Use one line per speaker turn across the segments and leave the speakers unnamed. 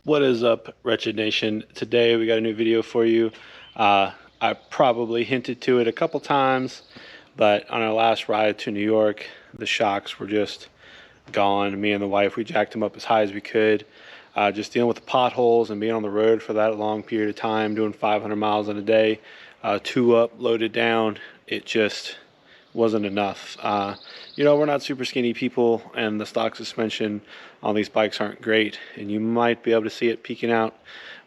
What is up, Wretched Nation? Today we got a new video for you. I probably hinted to it a couple times, but on our last ride to New York, the shocks were just gone. Me and the wife, we jacked them up as high as we could. Just dealing with the potholes and being on the road for that long period of time, doing 500 miles in a day, two up, loaded down, it just wasn't enough. We're not super skinny people, and the stock suspension on these bikes aren't great, and you might be able to see it peeking out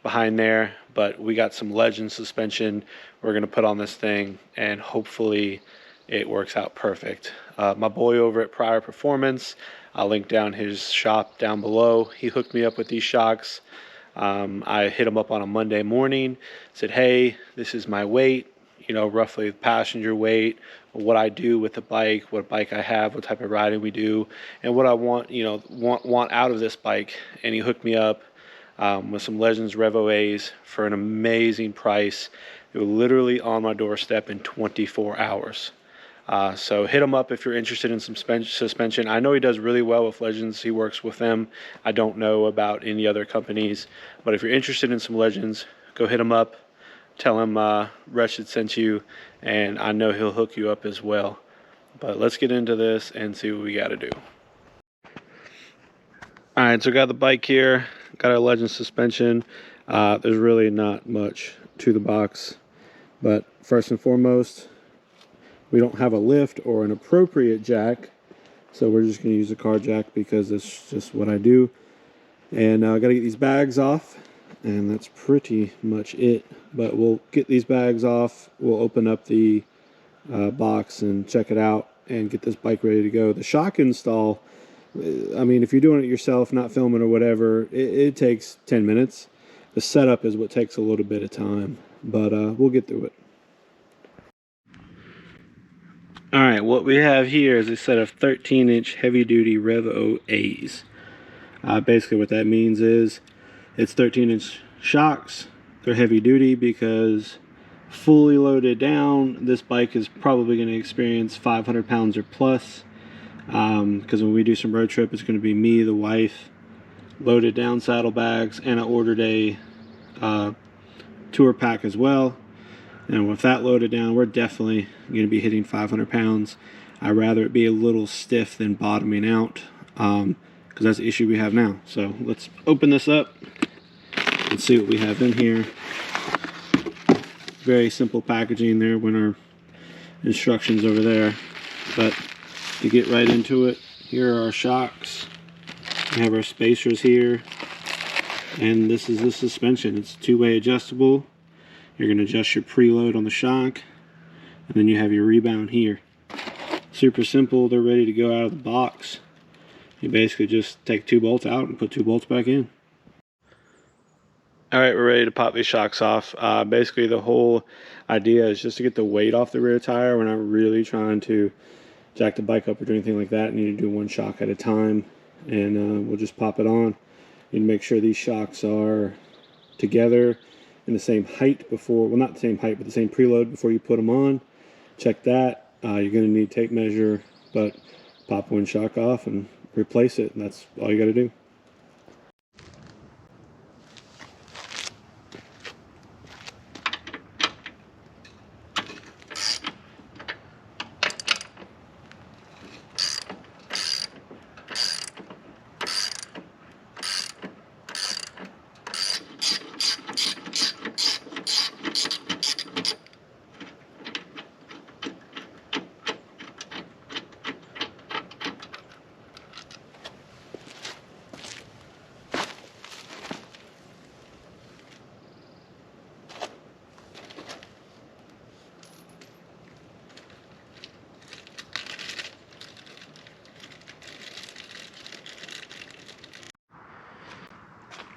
behind there, but we got some Legend suspension we're going to put on this thing, and hopefully it works out perfect. My boy over at Prior Performance, I'll link down his shop down below. He hooked me up with these shocks. I hit him up on a Monday morning, said, hey, this is my weight, roughly passenger weight, what I do with the bike, what bike I have, what type of riding we do, and what I want out of this bike. And he hooked me up with some Legends revo-as for an amazing price. They were literally on my doorstep in 24 hours. So hit him up if you're interested in some suspension. I know he does really well with Legends. He works with them. I don't know about any other companies, but if you're interested in some Legends, go hit him up. Tell him Wretched sent you, and I know he'll hook you up as well. But let's get into this and see what we got to do. Alright, so got the bike here, got our Legend suspension. There's really not much to the box, but first and foremost, we don't have a lift or an appropriate jack, so we're just going to use a car jack because that's just what I do. And I got to get these bags off, and that's pretty much it. But we'll get these bags off, we'll open up the box and check it out and get this bike ready to go. The shock install, I mean, if you're doing it yourself, not filming or whatever, it takes 10 minutes. The setup is what takes a little bit of time, but we'll get through it. Alright, what we have here is a set of 13-inch heavy-duty revo-as. Basically what that means is it's 13-inch shocks. They're heavy-duty because fully loaded down, this bike is probably going to experience 500 pounds or plus. Because when we do some road trip, it's going to be me, the wife, loaded down saddlebags, and I ordered a tour pack as well. And with that loaded down, we're definitely going to be hitting 500 pounds. I'd rather it be a little stiff than bottoming out, because that's the issue we have now. So let's open this up and see what we have in here. Very simple packaging there when our instructions over there. But to get right into it, here are our shocks. We have our spacers here. And this is the suspension. It's two-way adjustable. You're going to adjust your preload on the shock, and then you have your rebound here. Super simple. They're ready to go out of the box. You basically just take 2 bolts out and put 2 bolts back in. Alright, we're ready to pop these shocks off. Basically the whole idea is just to get the weight off the rear tire. We're not really trying to jack the bike up or do anything like that. You need to do 1 shock at a time, and we'll just pop it on. You need to make sure these shocks are together in the same height before, well, not the same height, but the same preload before you put them on. Check that. You're going to need a tape measure, but pop 1 shock off and replace it, and that's all you got to do.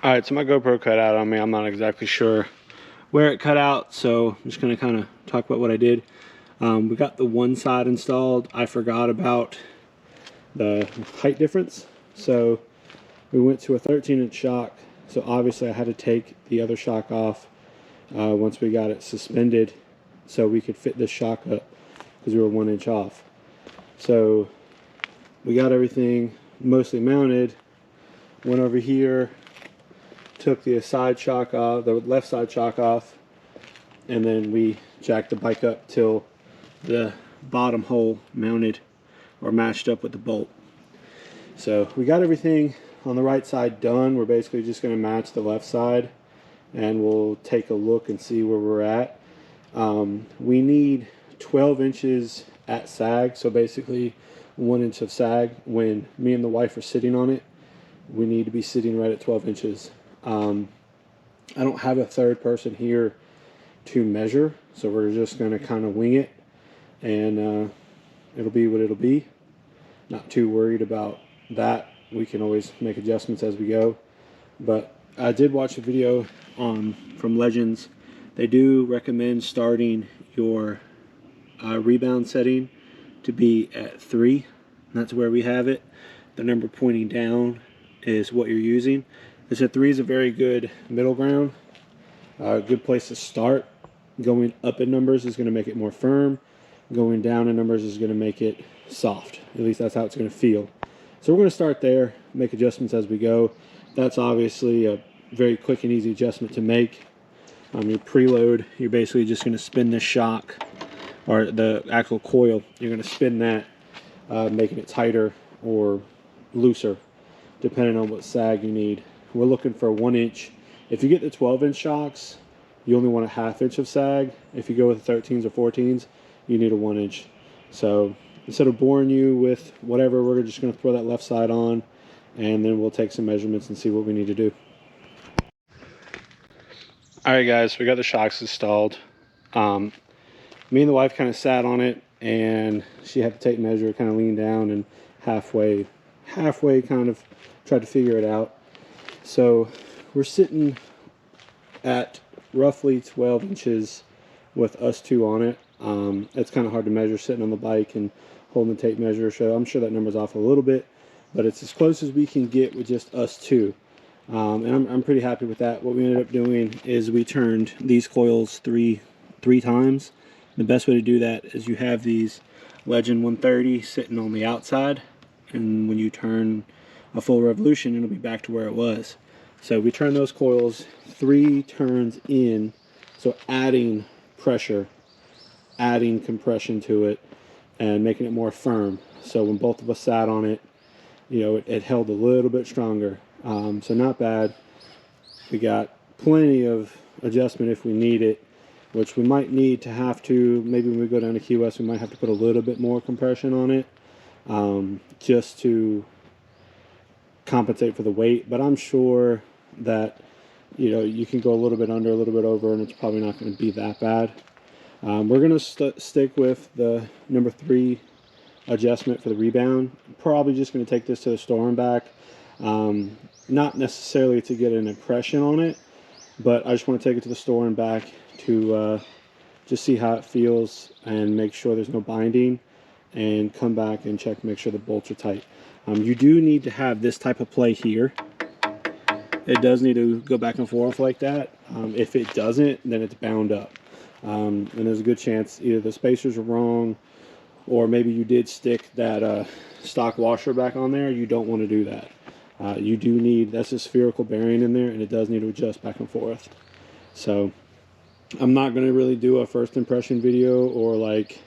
Alright, so my GoPro cut out on me. I'm not exactly sure where it cut out, so I'm just going to kind of talk about what I did. We got the one side installed. I forgot about the height difference, so we went to a 13-inch shock, so obviously I had to take the other shock off once we got it suspended so we could fit this shock up because we were 1 inch off. So we got everything mostly mounted, went over here, took the side shock off, the left side shock off, and then we jacked the bike up till the bottom hole mounted or matched up with the bolt. So we got everything on the right side done. We're basically just going to match the left side, and we'll take a look and see where we're at. We need 12 inches at sag, so basically 1 inch of sag. When me and the wife are sitting on it, we need to be sitting right at 12 inches. I don't have a third person here to measure, so we're just going to kind of wing it, and it'll be what it'll be. Not too worried about that. We can always make adjustments as we go. But I did watch a video from Legends. They do recommend starting your rebound setting to be at 3. That's where we have it. The number pointing down is what you're using. They said 3 is a very good middle ground, a good place to start. Going up in numbers is going to make it more firm. Going down in numbers is going to make it soft. At least that's how it's going to feel. So we're going to start there, make adjustments as we go. That's obviously a very quick and easy adjustment to make. Your preload, you're basically just going to spin the shock, or the actual coil. You're going to spin that, making it tighter or looser, depending on what sag you need. We're looking for 1 inch. If you get the 12-inch shocks, you only want a 1/2 inch of sag. If you go with the 13s or 14s, you need a 1 inch. So instead of boring you with whatever, we're just going to throw that left side on, and then we'll take some measurements and see what we need to do. Alright guys, we got the shocks installed. Me and the wife kind of sat on it, and she had to take measure, kind of lean down, and halfway kind of tried to figure it out. So we're sitting at roughly 12 inches with us two on it. It's kind of hard to measure sitting on the bike and holding the tape measure, so I'm sure that number's off a little bit, but it's as close as we can get with just us two. And I'm pretty happy with that. What we ended up doing is we turned these coils three times. The best way to do that is you have these Legend 130 sitting on the outside, and when you turn a full revolution, it'll be back to where it was. So we turn those coils 3 turns in, so adding pressure, adding compression to it, and making it more firm. So when both of us sat on it, you know, it held a little bit stronger. So not bad. We got plenty of adjustment if we need it, which we might need to have to, maybe when we go down to Key West, we might have to put a little bit more compression on it, just to compensate for the weight. But I'm sure that, you know, you can go a little bit under, a little bit over, and it's probably not going to be that bad. We're going to stick with the number 3 adjustment for the rebound. Probably just going to take this to the store and back. Not necessarily to get an impression on it, but I just want to take it to the store and back to just see how it feels and make sure there's no binding, and come back and check, make sure the bolts are tight. You do need to have this type of play here. It does need to go back and forth like that. If it doesn't, then it's bound up. And there's a good chance either the spacers are wrong, or maybe you did stick that stock washer back on there. You don't want to do that. You do need, that's a spherical bearing in there, and it does need to adjust back and forth. So I'm not going to really do a first impression video or like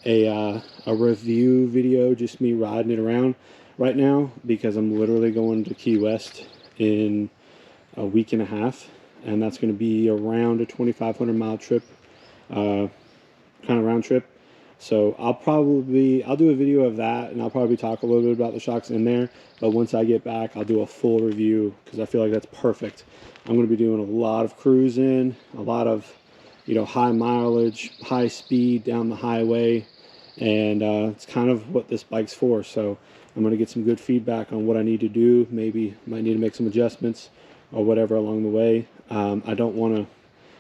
a review video, just me riding it around right now, because I'm literally going to Key West in a week and a half, and that's going to be around a 2,500 mile trip, kind of round trip. So I'll do a video of that, and I'll probably talk a little bit about the shocks in there. But once I get back, I'll do a full review, because I feel like that's perfect. I'm going to be doing a lot of cruising, a lot of, you know, high mileage, high speed down the highway, and it's kind of what this bike's for. So I'm going to get some good feedback on what I need to do. Maybe might need to make some adjustments or whatever along the way. I don't want to,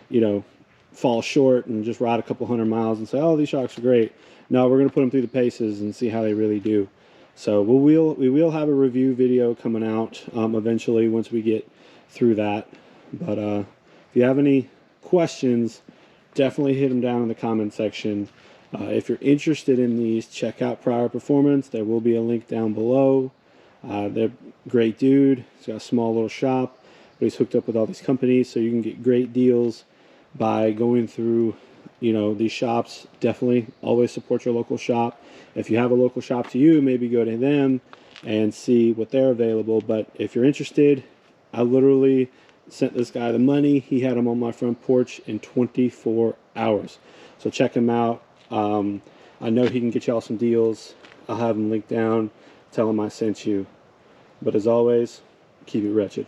you know, fall short and just ride a couple 100 miles and say, oh, these shocks are great. No, we're going to put them through the paces and see how they really do. So we will have a review video coming out eventually once we get through that. But if you have any questions, definitely hit them down in the comment section. If you're interested in these, check out Prior Performance. There will be a link down below. They're a great dude. He's got a small little shop. but he's hooked up with all these companies, so you can get great deals by going through, you know, these shops. Definitely always support your local shop. If you have a local shop to you, maybe go to them and see what they're available. But if you're interested, I literally sent this guy the money. He had him on my front porch in 24 hours. So check him out. I know he can get y'all some deals. I'll have him linked down. Tell him I sent you. But as always, keep it wretched.